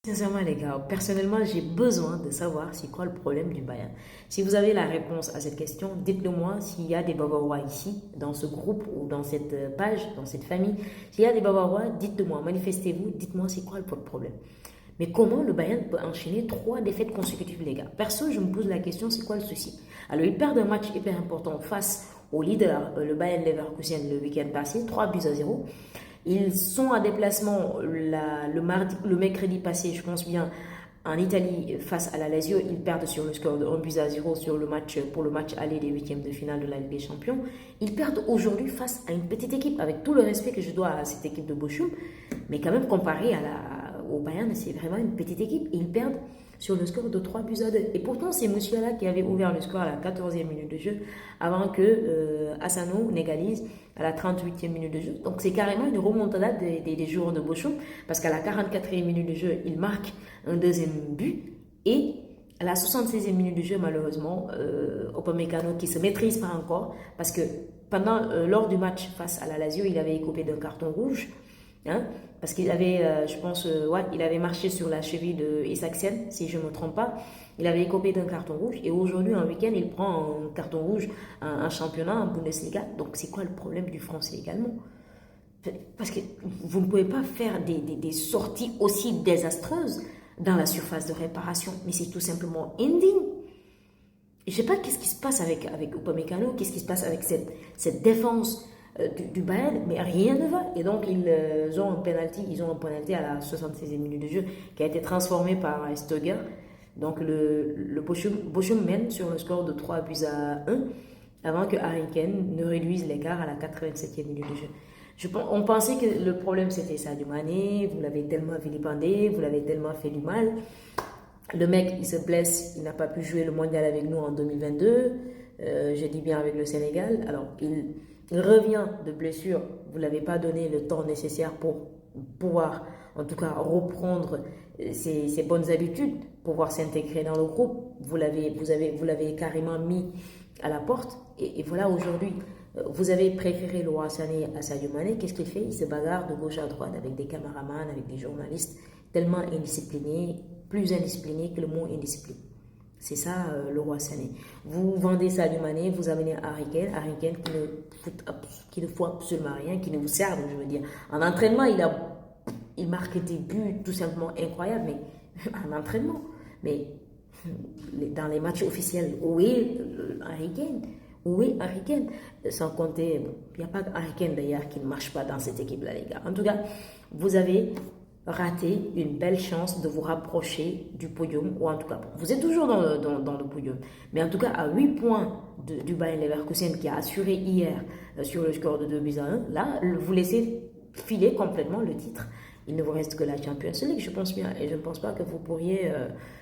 Sincèrement, les gars, personnellement, j'ai besoin de savoir c'est quoi le problème du Bayern. Si vous avez la réponse à cette question, dites-le moi s'il y a des Bavarois ici, dans ce groupe ou dans cette page, dans cette famille. S'il y a des Bavarois, dites-le moi, manifestez-vous, dites-moi c'est quoi le problème. Mais comment le Bayern peut enchaîner trois défaites consécutives, les gars? Perso, je me pose la question, c'est quoi le souci? Alors, ils perdent un match hyper important face au leader, le Bayern Leverkusen, le week-end passé, 3 buts à 0. Ils sont en déplacement le mercredi passé, je pense bien, en Italie face à la Lazio. Ils perdent sur le score de 1 but à 0 sur le match, pour le match aller des huitièmes de finale de la Ligue des Champions. Ils perdent aujourd'hui face à une petite équipe, avec tout le respect que je dois à cette équipe de Bochum. Mais quand même, comparé au Bayern, c'est vraiment une petite équipe. Et ils perdent sur le score de 3 buts à 2. Et pourtant, c'est Musiala qui avait ouvert le score à la 14e minute de jeu avant que Asano n'égalise à la 38e minute de jeu. Donc, c'est carrément une remontada des joueurs de Bochum parce qu'à la 44e minute de jeu, il marque un deuxième but et à la 76e minute de jeu, malheureusement, Upamecano qui se maîtrise pas encore parce que lors du match face à la Lazio, il avait écopé d'un carton rouge. Hein, parce qu'il avait, je pense, ouais, il avait marché sur la cheville de Isaksen, si je ne me trompe pas. Il avait écopé d'un carton rouge et aujourd'hui, en week-end, il prend un carton rouge, un championnat, en Bundesliga. Donc, c'est quoi le problème du français également? Parce que vous ne pouvez pas faire des sorties aussi désastreuses dans la surface de réparation, mais c'est tout simplement indigne. Je ne sais pas qu'est-ce qui se passe avec Upamecano, qu'est-ce qui se passe avec cette défense du Bayern, mais rien ne va. Et donc, ils ont un penalty à la 76e minute de jeu qui a été transformé par Stöger. Donc, le Bochum mène sur le score de 3 buts à 1 avant que Harry Kane ne réduise l'écart à la 87e minute de jeu. On pensait que le problème c'était Sadio Mané, vous l'avez tellement vilipendé, vous l'avez tellement fait du mal. Le mec, il se blesse, il n'a pas pu jouer le mondial avec nous en 2022. Je dis bien avec le Sénégal. Alors, il revient de blessure. Vous ne l'avez pas donné le temps nécessaire pour pouvoir, en tout cas, reprendre ses bonnes habitudes, pouvoir s'intégrer dans le groupe. Vous l'avez carrément mis à la porte. Et voilà, aujourd'hui, vous avez préféré Leroy Sané à Sadio Mané. Qu'est-ce qu'il fait? Il se bagarre de gauche à droite avec des caméramans, avec des journalistes, tellement indisciplinés, plus indiscipliné que le mot indiscipline. C'est ça le roi Sané. Vous vendez Sadio Mané, vous amenez Harry Kane qui ne fout absolument rien, qui ne vous sert, je veux dire. En entraînement, il marque des buts tout simplement incroyables, mais en entraînement. Mais dans les matchs officiels, où est Harry Kane? Où est Harry Kane? Sans compter, il n'y a pas Harry Kane d'ailleurs qui ne marche pas dans cette équipe-là, les gars. En tout cas, vous avez raté une belle chance de vous rapprocher du podium, ou en tout cas, vous êtes toujours dans le podium, mais en tout cas, à 8 points du Bayern Leverkusen qui a assuré hier sur le score de 2 buts à 1, là, vous laissez filer complètement le titre. Il ne vous reste que la Champions League, je pense bien, et je ne pense pas que vous pourriez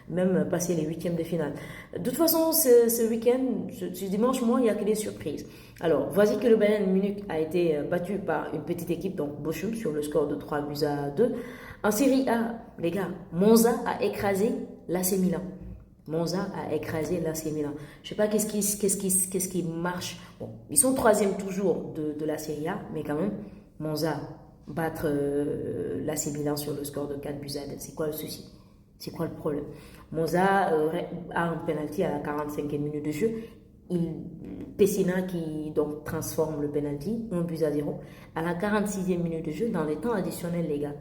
même passer les huitièmes de finale. De toute façon, ce week-end, ce dimanche, moi, il n'y a que des surprises. Alors, voici que le Bayern Munich a été battu par une petite équipe, donc Bochum, sur le score de 3 buts à 2. En Série A, les gars, Monza a écrasé l'AC Milan. Monza a écrasé l'AC Milan. Je ne sais pas qu'est-ce qui marche. Bon, ils sont troisième toujours de la Série A, mais quand même, Monza battre l'AC Milan sur le score de 4 buts à 2. C'est quoi le souci? C'est quoi le problème? Monza a un penalty à la 45e minute de jeu. Pessina qui donc transforme le penalty, 1 but à 0. À la 46e minute de jeu, dans les temps additionnels, les gars.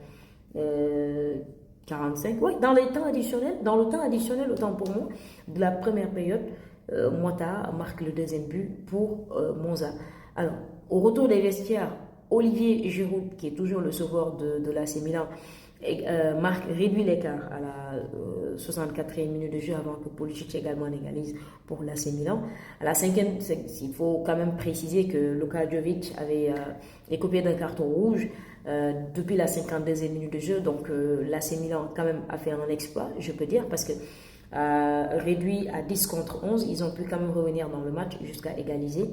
45, oui, dans le temps additionnel, autant pour moi, de la première période, Mota marque le deuxième but pour Monza. Alors, au retour des vestiaires, Olivier Giroud, qui est toujours le sauveur de l'AC Milan, réduit l'écart à la 64e minute de jeu avant que Pulisic également égalise pour l'AC Milan. À la 5e, il faut quand même préciser que Luka Jovic avait écopé d'un carton rouge depuis la 52e minute de jeu. Donc l'AC Milan quand même a fait un exploit, je peux dire, parce que réduit à 10 contre 11, ils ont pu quand même revenir dans le match jusqu'à égaliser.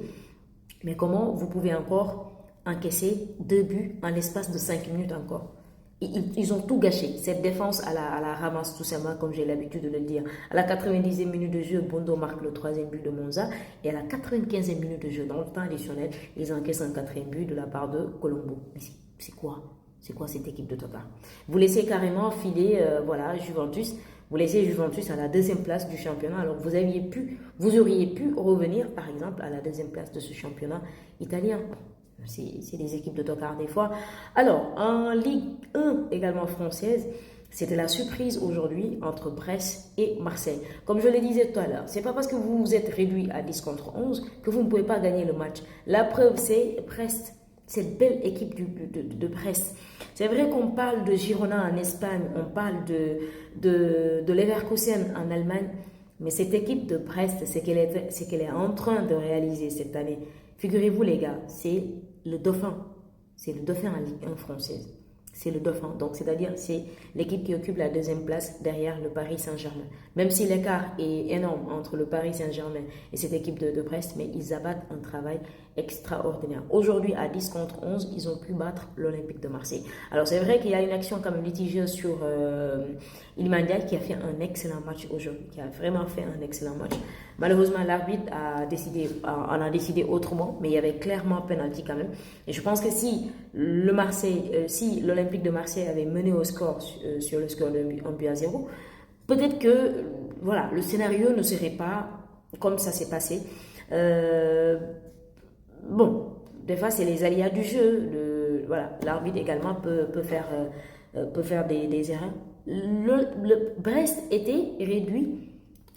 Mais comment vous pouvez encore encaisser 2 buts en l'espace de 5 minutes encore? Ils ont tout gâché. Cette défense à la ramasse tout simplement, comme j'ai l'habitude de le dire. À la 90e minute de jeu, Bondo marque le troisième but de Monza. Et à la 95e minute de jeu, dans le temps additionnel, ils encaissent un quatrième but de la part de Colombo. Mais c'est quoi? C'est quoi cette équipe de Tokar? Vous laissez carrément filer, voilà, Juventus. Vous laissez Juventus à la deuxième place du championnat. Alors vous auriez pu revenir, par exemple, à la deuxième place de ce championnat italien. C'est des équipes de Tokar des fois. Alors, en Ligue 1 également française, c'était la surprise aujourd'hui entre Brest et Marseille. Comme je le disais tout à l'heure, c'est pas parce que vous vous êtes réduit à 10 contre 11 que vous ne pouvez pas gagner le match. La preuve, c'est Brest, cette belle équipe de Brest. C'est vrai qu'on parle de Girona en Espagne, on parle de Leverkusen en Allemagne, mais cette équipe de Brest, c'est qu'elle est en train de réaliser cette année. Figurez-vous les gars, c'est le Dauphin. C'est le Dauphin en Ligue 1 française. C'est le Dauphin. Donc, c'est-à-dire, c'est l'équipe qui occupe la deuxième place derrière le Paris Saint-Germain. Même si l'écart est énorme entre le Paris Saint-Germain et cette équipe de Brest, mais ils abattent un travail extraordinaire. Aujourd'hui, à 10 contre 11, ils ont pu battre l'Olympique de Marseille. Alors, c'est vrai qu'il y a une action comme litigieuse sur Iliman Ndiaye qui a fait un excellent match aujourd'hui, qui a vraiment fait un excellent match. Malheureusement, l'arbitre en a décidé autrement, mais il y avait clairement penalty quand même. Et je pense que si l'Olympique de Marseille avait mené au score sur le score de 1-0, peut-être que voilà, le scénario ne serait pas comme ça s'est passé. Bon, des fois, c'est les aléas du jeu. Voilà, l'arbitre également peut faire des erreurs. Le Brest était réduit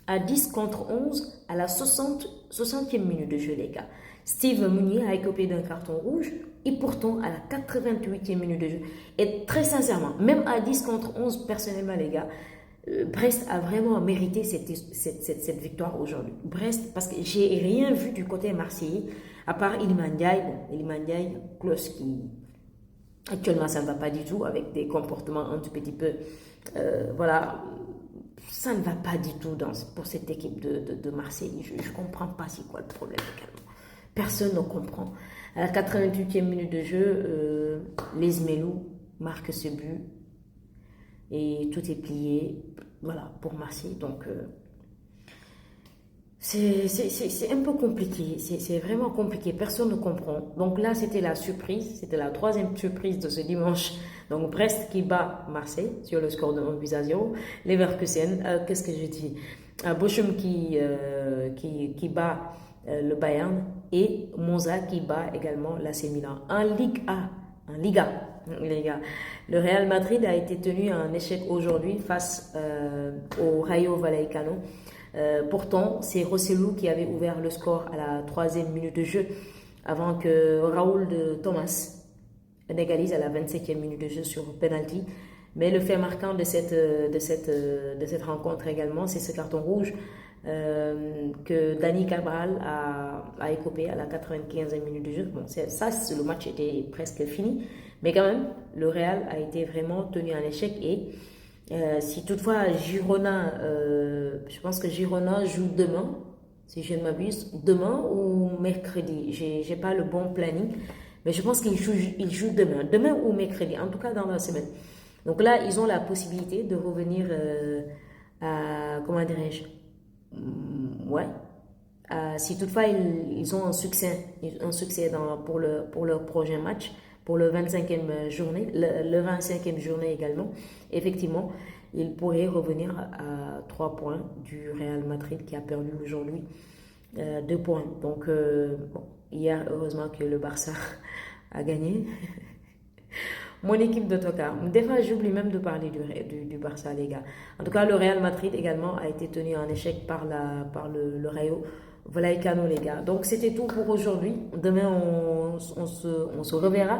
à 10 contre 11 à la 60e minute de jeu, les gars. Steve Mounier a écopé d'un carton rouge et pourtant à la 88e minute de jeu. Et très sincèrement, même à 10 contre 11, personnellement, les gars, Brest a vraiment mérité cette victoire aujourd'hui. Brest, parce que j'ai rien vu du côté marseillais, à part Iliman Ndiaye. Bon, Iliman Ndiaye, close qui... Actuellement, ça ne va pas du tout, avec des comportements un tout petit peu... voilà, ça ne va pas du tout pour cette équipe de Marseille. Je ne comprends pas c'est quoi le problème également. Personne ne comprend. À la 88e minute de jeu, les Zmelou marquent ce but. Et tout est plié, voilà, pour Marseille. Donc, c'est un peu compliqué. C'est vraiment compliqué. Personne ne comprend. Donc là, c'était la surprise. C'était la troisième surprise de ce dimanche. Donc, Brest qui bat Marseille sur le score de 1-0. Leverkusen, qu'est-ce que je dis? Bochum qui bat le Bayern. Et Monza qui bat également l'AC Milan. En Liga, les gars. Le Real Madrid a été tenu à un échec aujourd'hui face au Rayo Vallecano. Pourtant, c'est Rosselló qui avait ouvert le score à la 3e minute de jeu avant que Raúl de Thomas égalise à la 27e minute de jeu sur penalty. Mais le fait marquant de cette rencontre également, c'est ce carton rouge que Dani Cabral a écopé à la 95e minute de jeu. Bon, le match était presque fini. Mais quand même, le Real a été vraiment tenu en échec. Et si toutefois Girona, je pense que Girona joue demain, si je ne m'abuse, demain ou mercredi. J'ai pas le bon planning, mais je pense qu'ils jouent demain ou mercredi, en tout cas dans la semaine. Donc là, ils ont la possibilité de revenir à, comment dirais-je, ouais. Si toutefois ils ont un succès pour leur prochain match, pour le 25e journée, le 25e journée également, effectivement, ils pourraient revenir à 3 points du Real Madrid qui a perdu aujourd'hui 2 points. Donc, bon, hier, heureusement que le Barça a gagné. Mon équipe de Tokar. Des fois, j'oublie même de parler du Barça, les gars. En tout cas, le Real Madrid également a été tenu en échec par le Rayo Vallecano, les gars. Donc, c'était tout pour aujourd'hui. Demain, on se reverra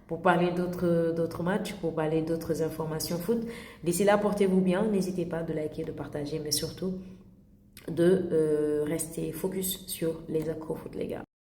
pour parler d'autres matchs, pour parler d'autres informations foot. D'ici là, portez-vous bien. N'hésitez pas de liker, de partager, mais surtout de rester focus sur les accros foot, les gars.